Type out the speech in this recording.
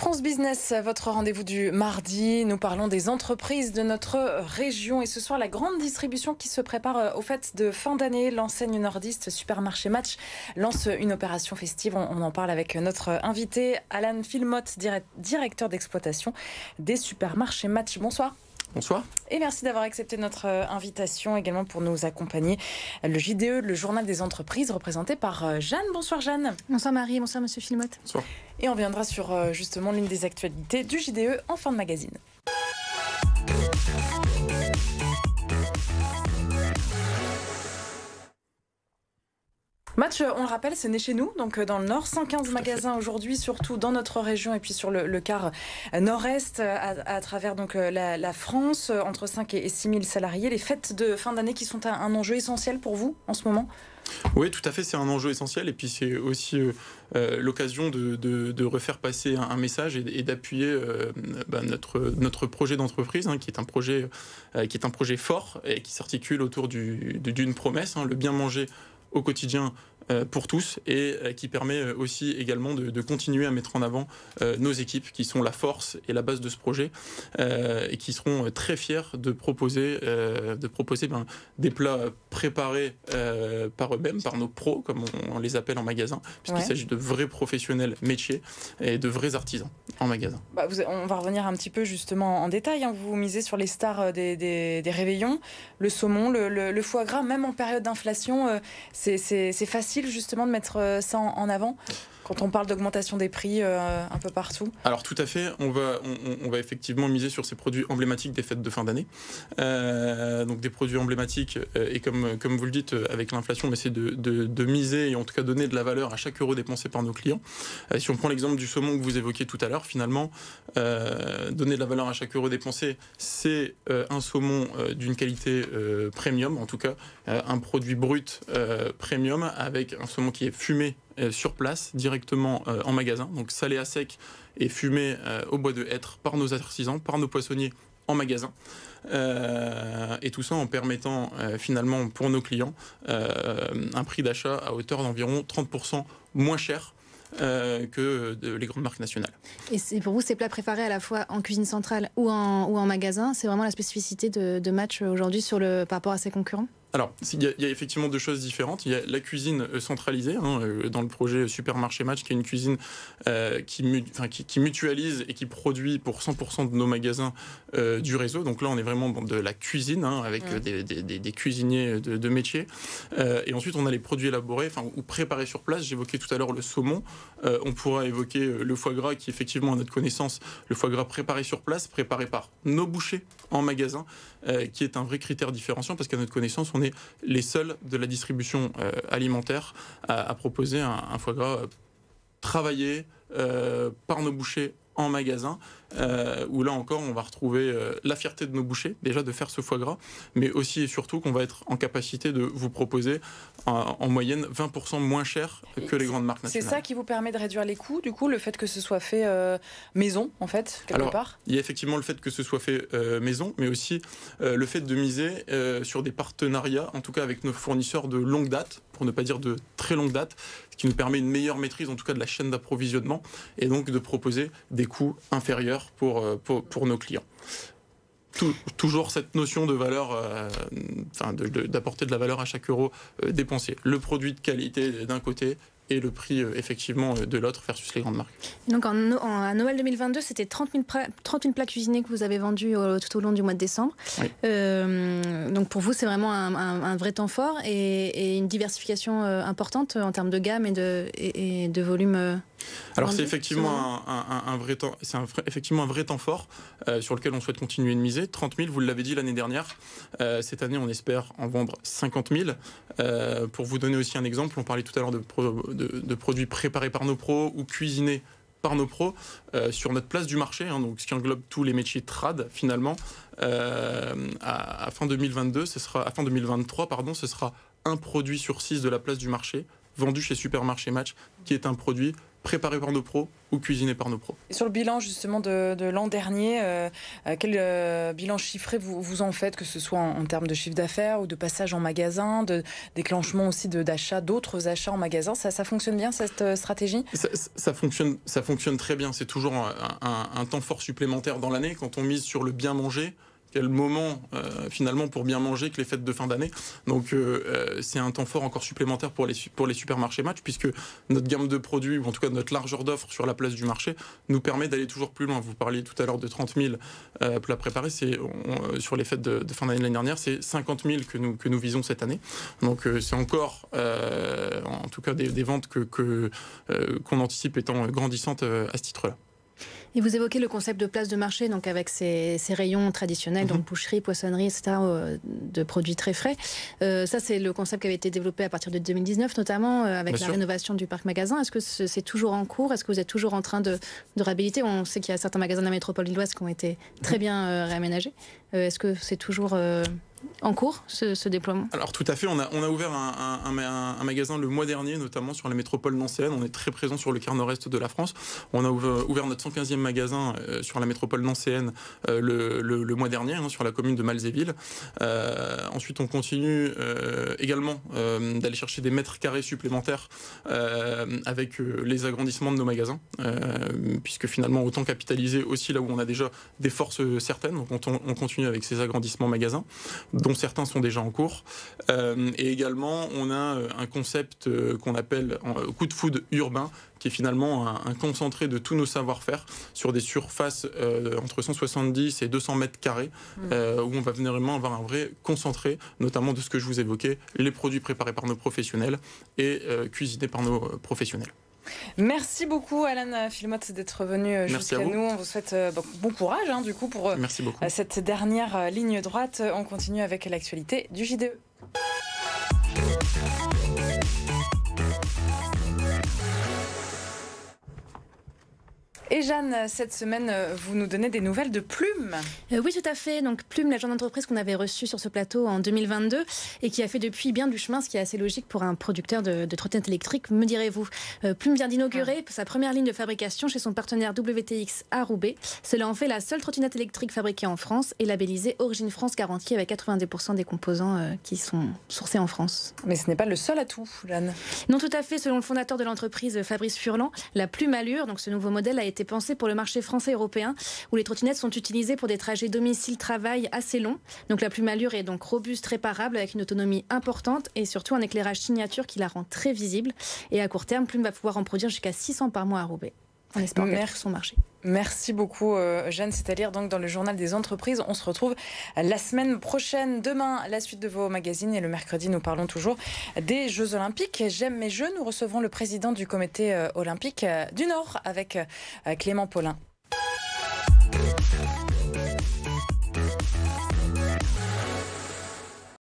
France Business, votre rendez-vous du mardi. Nous parlons des entreprises de notre région. Et ce soir, la grande distribution qui se prépare aux fêtes de fin d'année. L'enseigne nordiste Supermarché Match lance une opération festive. On en parle avec notre invité, Alan Filmotte, directeur d'exploitation des Supermarchés Match. Bonsoir. Bonsoir. Et merci d'avoir accepté notre invitation également pour nous accompagner. Le JDE, le journal des entreprises, représenté par Jeanne. Bonsoir Jeanne. Bonsoir Marie, bonsoir Monsieur Filmotte. Bonsoir. Et on viendra sur justement l'une des actualités du JDE en fin de magazine. Match, on le rappelle, c'est né chez nous, donc dans le Nord. 115 magasins aujourd'hui, surtout dans notre région et puis sur le quart nord-est, à travers donc la France, entre 5 et 6 000 salariés. Les fêtes de fin d'année qui sont un enjeu essentiel pour vous en ce moment ? Oui, tout à fait, c'est un enjeu essentiel. Et puis c'est aussi l'occasion de refaire passer un message et d'appuyer notre projet d'entreprise, qui est un projet fort et qui s'articule autour d'une promesse, le bien manger au quotidien pour tous, et qui permet aussi également de continuer à mettre en avant nos équipes qui sont la force et la base de ce projet, et qui seront très fiers de proposer des plats préparés par eux-mêmes, par nos pros comme on les appelle en magasin, puisqu'il s'agit de vrais professionnels métiers et de vrais artisans en magasin. On va revenir un petit peu justement en détail, Vous misez sur les stars des réveillons, le saumon, le foie gras, même en période d'inflation, c'est facile justement de mettre ça en avant quand on parle d'augmentation des prix un peu partout. Alors tout à fait, on va effectivement miser sur ces produits emblématiques des fêtes de fin d'année. Donc des produits emblématiques, et comme vous le dites, avec l'inflation, mais c'est de miser et en tout cas donner de la valeur à chaque euro dépensé par nos clients. Si on prend l'exemple du saumon que vous évoquiez tout à l'heure, finalement, donner de la valeur à chaque euro dépensé, c'est un saumon d'une qualité premium, en tout cas un produit brut premium, avec un saumon qui est fumé sur place, directement en magasin, donc salé à sec et fumé au bois de hêtre par nos artisans, par nos poissonniers en magasin. Et tout ça en permettant finalement pour nos clients un prix d'achat à hauteur d'environ 30% moins cher que les grandes marques nationales. Et pour vous, ces plats préparés à la fois en cuisine centrale ou en magasin, c'est vraiment la spécificité de Match aujourd'hui par rapport à ses concurrents ? Alors, il y a effectivement deux choses différentes. Il y a la cuisine centralisée, dans le projet Supermarché Match, qui est une cuisine qui mutualise et qui produit pour 100% de nos magasins du réseau. Donc là, on est vraiment dans de la cuisine, avec des cuisiniers de métier. Et ensuite, on a les produits élaborés, ou préparés sur place. J'évoquais tout à l'heure le saumon. On pourra évoquer le foie gras, qui effectivement, à notre connaissance, le foie gras préparé sur place, préparé par nos bouchers en magasin, qui est un vrai critère différenciant, parce qu'à notre connaissance, on est les seuls de la distribution alimentaire à proposer un foie gras travaillé par nos bouchers en magasin, où là encore on va retrouver la fierté de nos bouchers déjà de faire ce foie gras, mais aussi et surtout qu'on va être en capacité de vous proposer en moyenne 20% moins cher que les grandes marques nationales. C'est ça qui vous permet de réduire les coûts, du coup, le fait que ce soit fait maison, en fait, quelque part ? Il y a effectivement le fait que ce soit fait maison, mais aussi le fait de miser sur des partenariats, en tout cas avec nos fournisseurs de longue date, pour ne pas dire de très longue date, ce qui nous permet une meilleure maîtrise en tout cas de la chaîne d'approvisionnement, et donc de proposer des coûts inférieurs pour nos clients. Toujours cette notion de valeur, d'apporter de la valeur à chaque euro dépensé. Le produit de qualité d'un côté et le prix effectivement de l'autre versus les grandes marques. Donc à Noël 2022, c'était 30 000 plats cuisinés que vous avez vendus tout au long du mois de décembre. Oui. Donc pour vous, c'est vraiment un vrai temps fort et une diversification importante en termes de gamme et de volume. Alors c'est effectivement un vrai temps, effectivement un vrai temps fort sur lequel on souhaite continuer de miser. 30 000, vous l'avez dit l'année dernière. Cette année, on espère en vendre 50 000. Pour vous donner aussi un exemple, on parlait tout à l'heure de produits préparés par nos pros ou cuisinés par nos pros sur notre place du marché, donc ce qui englobe tous les métiers trad finalement. À fin 2023, ce sera un produit sur 6 de la place du marché vendu chez Supermarché Match qui est un produit préparés par nos pros ou cuisinés par nos pros. Et sur le bilan justement de l'an dernier, quel bilan chiffré vous en faites, que ce soit en termes de chiffre d'affaires ou de passage en magasin, de déclenchement aussi d'achat, d'autres achats en magasin? Ça fonctionne bien cette stratégie? Ça fonctionne très bien. C'est toujours un temps fort supplémentaire dans l'année quand on mise sur le bien manger. Quel moment finalement pour bien manger que les fêtes de fin d'année. Donc c'est un temps fort encore supplémentaire pour les supermarchés Match, puisque notre gamme de produits, ou en tout cas notre largeur d'offres sur la place du marché, nous permet d'aller toujours plus loin. Vous parliez tout à l'heure de 30 000 plats préparés. Sur les fêtes de fin d'année de l'année dernière, c'est 50 000 que nous visons cette année. Donc c'est encore en tout cas des ventes qu'on anticipe étant grandissantes à ce titre-là. Et vous évoquez le concept de place de marché, donc avec ces rayons traditionnels, donc boucherie, poissonnerie, etc., de produits très frais. Ça, c'est le concept qui avait été développé à partir de 2019, notamment avec la rénovation du parc magasin. Est-ce que c'est toujours en cours? Est-ce que vous êtes toujours en train de réhabiliter? On sait qu'il y a certains magasins de la métropole lilloise qui ont été très bien réaménagés. Est-ce que c'est toujours en cours, ce déploiement? Alors tout à fait, on a ouvert un magasin le mois dernier, notamment sur la métropole nancéenne. On est très présent sur le quart nord-est de la France. On a ouvert notre 115e magasin sur la métropole nancéenne le mois dernier, sur la commune de Malzéville. Ensuite, on continue également d'aller chercher des mètres carrés supplémentaires avec les agrandissements de nos magasins, puisque finalement, autant capitaliser aussi là où on a déjà des forces certaines. Donc on continue avec ces agrandissements magasins, dont certains sont déjà en cours. Et également, on a un concept qu'on appelle coup de foudre urbain, qui est finalement un concentré de tous nos savoir-faire sur des surfaces entre 170 et 200 mètres carrés, où on va vraiment avoir un vrai concentré, notamment de ce que je vous évoquais, les produits préparés par nos professionnels et cuisinés par nos professionnels. Merci beaucoup Alan Filmotte d'être venu jusqu'à nous. On vous souhaite bon courage du coup pour cette dernière ligne droite. On continue avec l'actualité du JDE. Et Jeanne, cette semaine, vous nous donnez des nouvelles de Plume. Oui, tout à fait. Donc Plume, l'agent d'entreprise qu'on avait reçu sur ce plateau en 2022 et qui a fait depuis bien du chemin, ce qui est assez logique pour un producteur de trottinettes électriques, me direz-vous. Plume vient d'inaugurer sa première ligne de fabrication chez son partenaire WTX à Roubaix. Cela en fait la seule trottinette électrique fabriquée en France et labellisée Origine France garantie avec 90% des composants qui sont sourcés en France. Mais ce n'est pas le seul atout, Jeanne. Non, tout à fait. Selon le fondateur de l'entreprise, Fabrice Furlan, la Plume Allure, donc ce nouveau modèle a été pensé pour le marché français et européen, où les trottinettes sont utilisées pour des trajets domicile-travail assez longs. Donc la Plume Allure est donc robuste, réparable, avec une autonomie importante et surtout un éclairage signature qui la rend très visible. Et à court terme, Plume va pouvoir en produire jusqu'à 600 par mois à Roubaix. On espère mettre son marché. Merci beaucoup Jeanne, c'est à lire donc dans le journal des entreprises. On se retrouve la semaine prochaine. Demain, la suite de vos magazines et le mercredi, nous parlons toujours des Jeux Olympiques. J'aime mes Jeux, nous recevrons le président du comité olympique du Nord avec Clément Paulin.